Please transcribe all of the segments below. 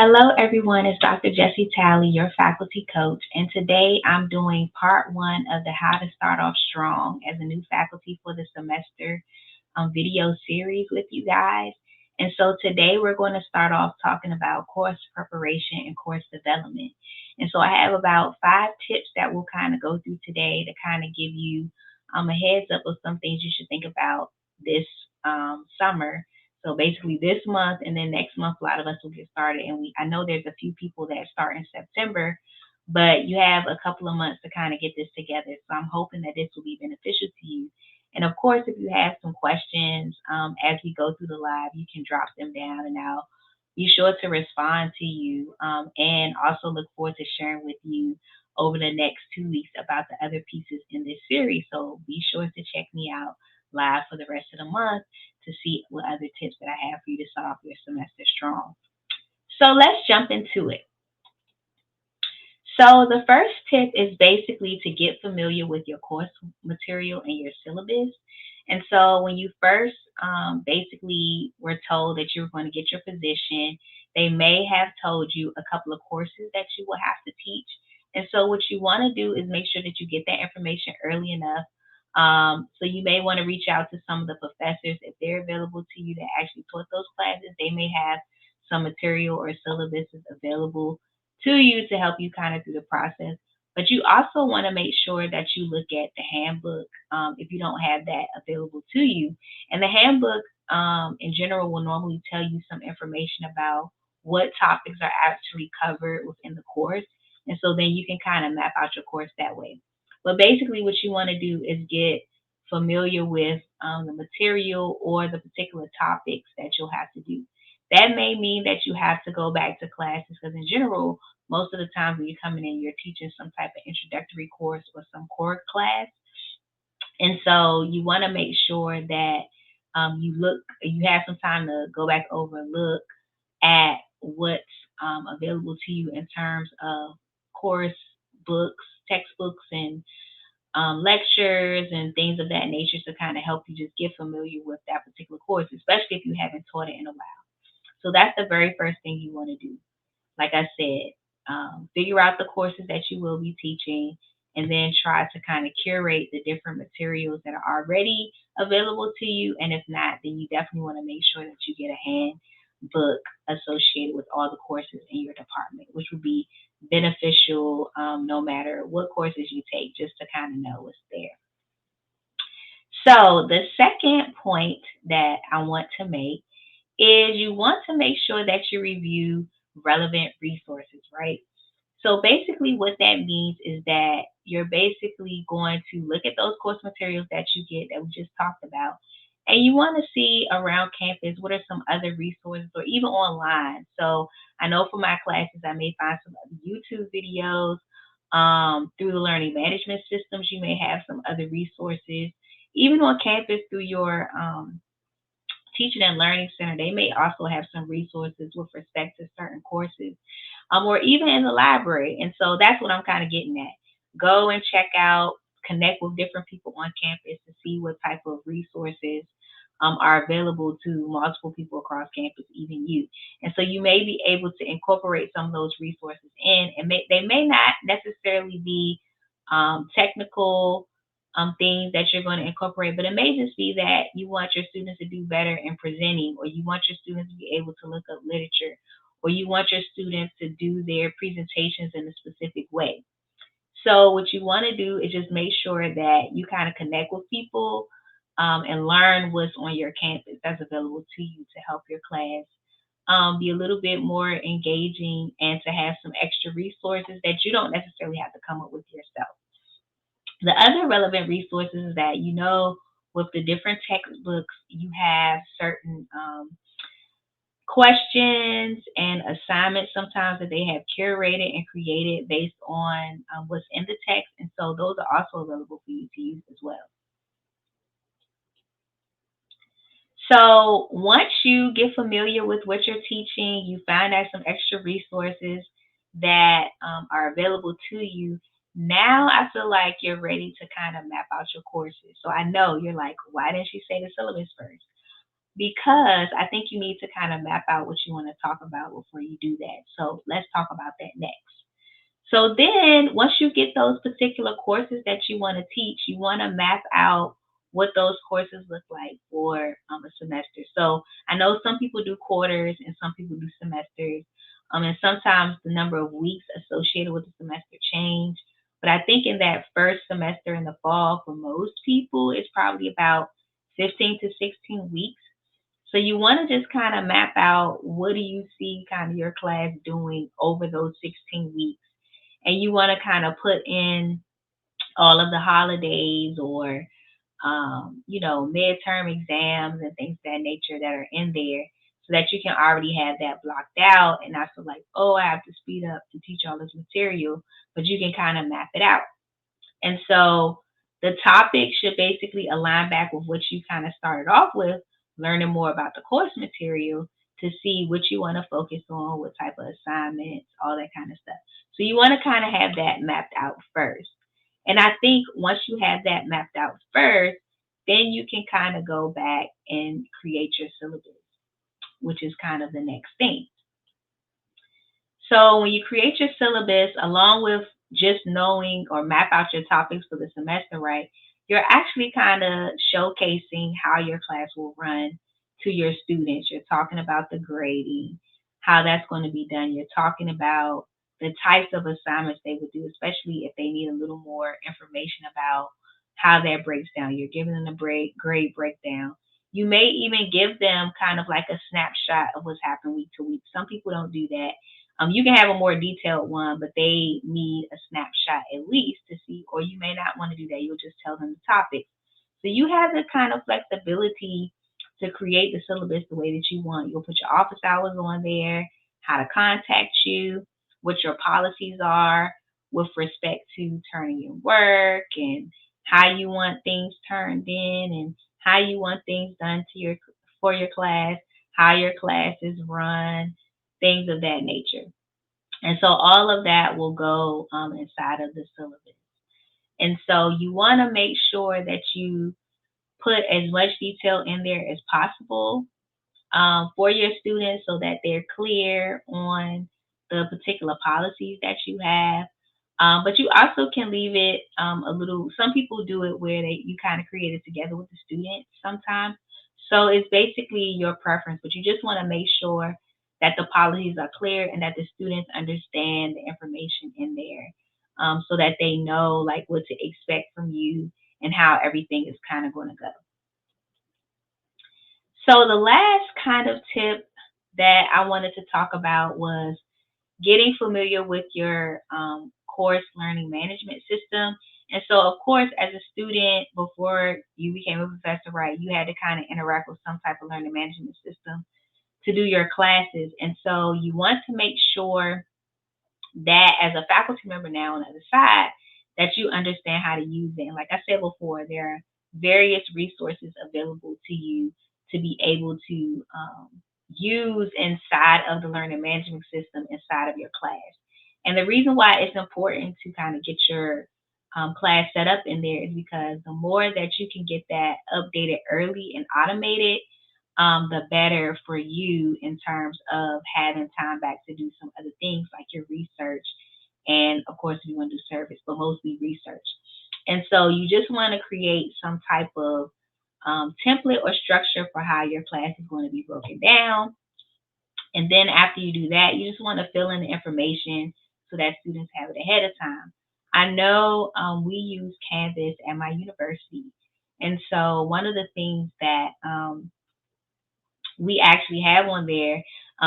Hello, everyone. It's Dr. Jessie Talley, your faculty coach, and today I'm doing part one of the How to Start Off Strong as a new faculty for the semester video series with you guys. And so today we're going to start off talking about course preparation and course development. And so I have about 5 tips that we'll kind of go through today to kind of give you a heads up of some things you should think about this summer. So basically this month and then next month, a lot of us will get started. And I know there's a few people that start in September, but you have a couple of months to kind of get this together. So I'm hoping that this will be beneficial to you. And of course, if you have some questions as we go through the live, you can drop them down and I'll be sure to respond to you and also look forward to sharing with you over the next 2 weeks about the other pieces in this series. So be sure to check me out live for the rest of the month to see what other tips that I have for you to start off your semester strong. So let's jump into it. So the first tip is basically to get familiar with your course material and your syllabus. And so when you first basically were told that you were going to get your position, they may have told you a couple of courses that you will have to teach. And so what you want to do is make sure that you get that information early enough. So you may want to reach out to some of the professors if they're available to you that actually taught those classes. They may have some material or syllabuses available to you to help you kind of through the process. But you also want to make sure that you look at the handbook if you don't have that available to you. And the handbook in general will normally tell you some information about what topics are actually covered within the course. And so then you can kind of map out your course that way. But basically, what you want to do is get familiar with the material or the particular topics that you'll have to do. That may mean that you have to go back to classes because, in general, most of the time when you're coming in, you're teaching some type of introductory course or some core class. And so you want to make sure that you have some time to go back over and look at what's available to you in terms of course books, textbooks, and lectures and things of that nature to kind of help you just get familiar with that particular course, especially if you haven't taught it in a while. So that's the very first thing you want to do. Like I said, figure out the courses that you will be teaching and then try to kind of curate the different materials that are already available to you. And if not, then you definitely want to make sure that you get a handbook associated with all the courses in your department, which would be beneficial no matter what courses you take, just to kind of know what's there. So the second point that I want to make is you want to make sure that you review relevant resources, right? So basically, what that means is that you're basically going to look at those course materials that you get that we just talked about, and you want to see around campus what are some other resources or even online. So I know for my classes, I may find some other YouTube videos. Through the learning management systems, you may have some other resources. Even on campus, through your teaching and learning center, they may also have some resources with respect to certain courses, or even in the library. And so that's what I'm kind of getting at. Go and check out, connect with different people on campus to see what type of resources are available to multiple people across campus, even you. And so you may be able to incorporate some of those resources in, and they may not necessarily be technical things that you're going to incorporate, but it may just be that you want your students to do better in presenting, or you want your students to be able to look up literature, or you want your students to do their presentations in a specific way. So what you want to do is just make sure that you kind of connect with people and learn what's on your campus that's available to you to help your class be a little bit more engaging and to have some extra resources that you don't necessarily have to come up with yourself. The other relevant resources is that with the different textbooks, you have certain questions and assignments sometimes that they have curated and created based on what's in the text. And so those are also available for you to use as well. So once you get familiar with what you're teaching, you find out some extra resources that are available to you. Now I feel like you're ready to kind of map out your courses. So I know you're like, why didn't you say the syllabus first? because I think you need to kind of map out what you want to talk about before you do that. So let's talk about that next. So then, once you get those particular courses that you want to teach, you want to map out what those courses look like for a semester. So I know some people do quarters and some people do semesters, and sometimes the number of weeks associated with the semester change. But I think in that first semester in the fall, for most people, it's probably about 15 to 16 weeks. So you want to just kind of map out what do you see kind of your class doing over those 16 weeks, and you want to kind of put in all of the holidays or midterm exams and things of that nature that are in there so that you can already have that blocked out and not feel like, oh, I have to speed up to teach all this material, but you can kind of map it out. And so the topic should basically align back with what you kind of started off with, learning more about the course material to see what you want to focus on, what type of assignments, all that kind of stuff. So you want to kind of have that mapped out first. And I think once you have that mapped out first, then you can kind of go back and create your syllabus, which is kind of the next thing. So when you create your syllabus, along with just knowing or map out your topics for the semester, right, you're actually kind of showcasing how your class will run to your students. You're talking about the grading, how that's going to be done. You're talking about the types of assignments they would do, especially if they need a little more information about how that breaks down. You're giving them a grade breakdown. You may even give them kind of like a snapshot of what's happened week to week. Some people don't do that. You can have a more detailed one, but they need a snapshot at least to see, or you may not want to do that. You'll just tell them the topic. So you have the kind of flexibility to create the syllabus the way that you want. You'll put your office hours on there, how to contact you, what your policies are with respect to turning in work, and how you want things turned in, and how you want things done to your for your class, how your class is run, things of that nature. And so all of that will go inside of the syllabus. And so you want to make sure that you put as much detail in there as possible for your students so that they're clear on the particular policies that you have. But you also can leave it a little. Some people do it where you kind of create it together with the students sometimes. So it's basically your preference, but you just want to make sure that the policies are clear and that the students understand the information in there, so that they know like what to expect from you and how everything is kind of going to go. So the last kind of tip that I wanted to talk about was getting familiar with your course learning management system. And so, of course, as a student, before you became a professor, right, you had to kind of interact with some type of learning management system to do your classes. And so you want to make sure that as a faculty member now on the other side, that you understand how to use it. And like I said before, there are various resources available to you to be able to use inside of the learning management system inside of your class. And the reason why it's important to kind of get your class set up in there is because the more that you can get that updated early and automated, the better for you in terms of having time back to do some other things like your research. And of course, if you want to do service, but mostly research. And so you just want to create some type of template or structure for how your class is going to be broken down. And then after you do that, you just want to fill in the information so that students have it ahead of time. I know we use Canvas at my university. And so one of the things that we actually have on there,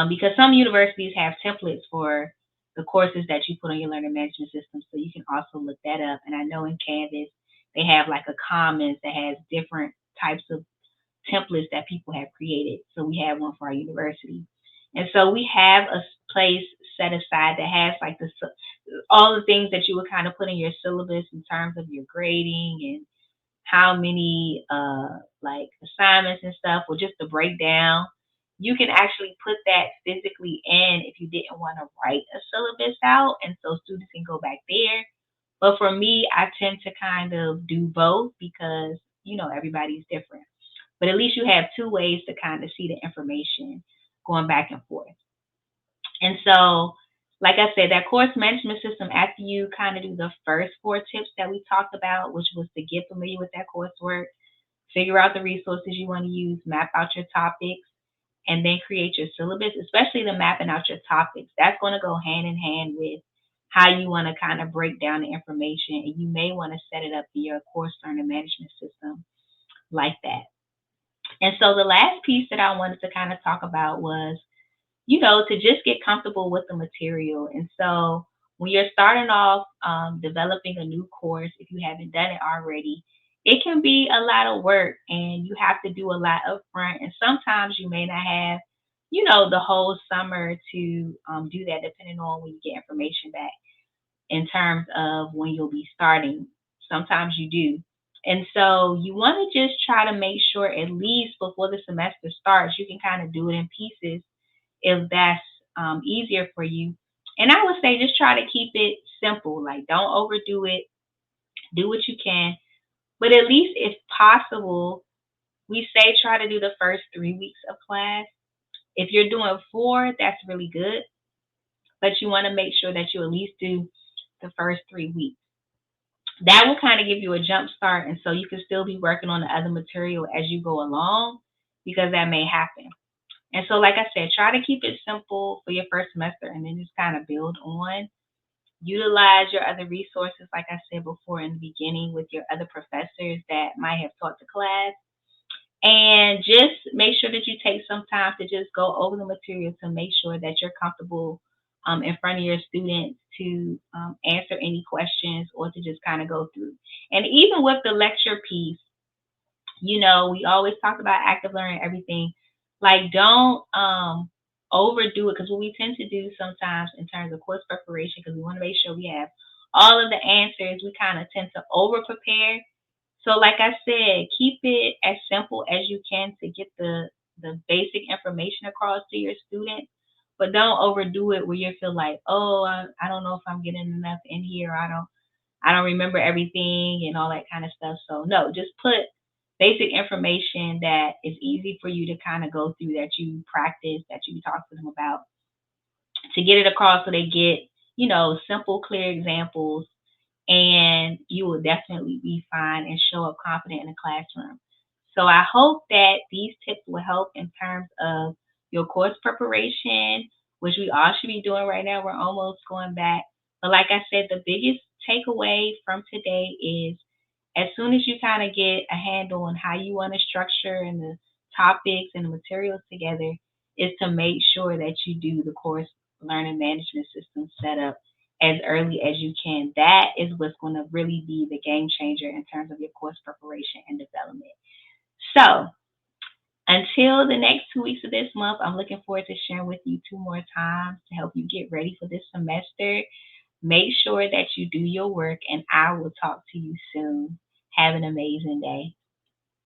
because some universities have templates for the courses that you put on your learning management system. So you can also look that up. And I know in Canvas, they have like a Commons that has different types of templates that people have created. So we have one for our university. And so we have a place set aside that has like all the things that you would kind of put in your syllabus in terms of your grading and how many like assignments and stuff, or just the breakdown. You can actually put that physically in if you didn't want to write a syllabus out, and so students can go back there. But for me, I tend to kind of do both because everybody's different. But at least you have two ways to kind of see the information going back and forth. And so, like I said, that course management system, after you kind of do the first four tips that we talked about, which was to get familiar with that coursework, figure out the resources you want to use, map out your topics, and then create your syllabus, especially the mapping out your topics. That's going to go hand in hand with how you want to kind of break down the information. And you may want to set it up in your course learning management system like that. And so the last piece that I wanted to kind of talk about was, to just get comfortable with the material. And so when you're starting off developing a new course, if you haven't done it already, it can be a lot of work and you have to do a lot up front. And sometimes you may not have, the whole summer to do that, depending on when you get information back in terms of when you'll be starting. Sometimes you do. And so you want to just try to make sure at least before the semester starts, you can kind of do it in pieces if that's easier for you. And I would say just try to keep it simple. Like, don't overdo it. Do what you can. But at least if possible, we say try to do the first 3 weeks of class. If you're doing four, that's really good. But you want to make sure that you at least do the first 3 weeks. That will kind of give you a jump start. And so you can still be working on the other material as you go along because that may happen. And so, like I said, try to keep it simple for your first semester and then just kind of build on. Utilize your other resources, like I said before in the beginning, with your other professors that might have taught the class. And just make sure that you take some time to just go over the material to make sure that you're comfortable in front of your students to answer any questions or to just kind of go through. And even with the lecture piece, we always talk about active learning, everything. Like, don't overdo it because what we tend to do sometimes in terms of course preparation, because we want to make sure we have all of the answers, we kind of tend to over prepare. So, like I said, keep it as simple as you can to get the basic information across to your students, but don't overdo it where you feel like, oh, I don't know if I'm getting enough in here. I don't remember everything and all that kind of stuff. So no, just put basic information that is easy for you to kind of go through, that you practice, that you talk to them about, to get it across so they get, simple, clear examples, and you will definitely be fine and show up confident in the classroom. So I hope that these tips will help in terms of your course preparation, which we all should be doing right now. We're almost going back. But like I said, the biggest takeaway from today is as soon as you kind of get a handle on how you want to structure and the topics and the materials together, is to make sure that you do the course learning management system setup as early as you can. That is what's going to really be the game changer in terms of your course preparation and development. So, until the next 2 weeks of this month, I'm looking forward to sharing with you two more times to help you get ready for this semester. Make sure that you do your work, and I will talk to you soon. Have an amazing day.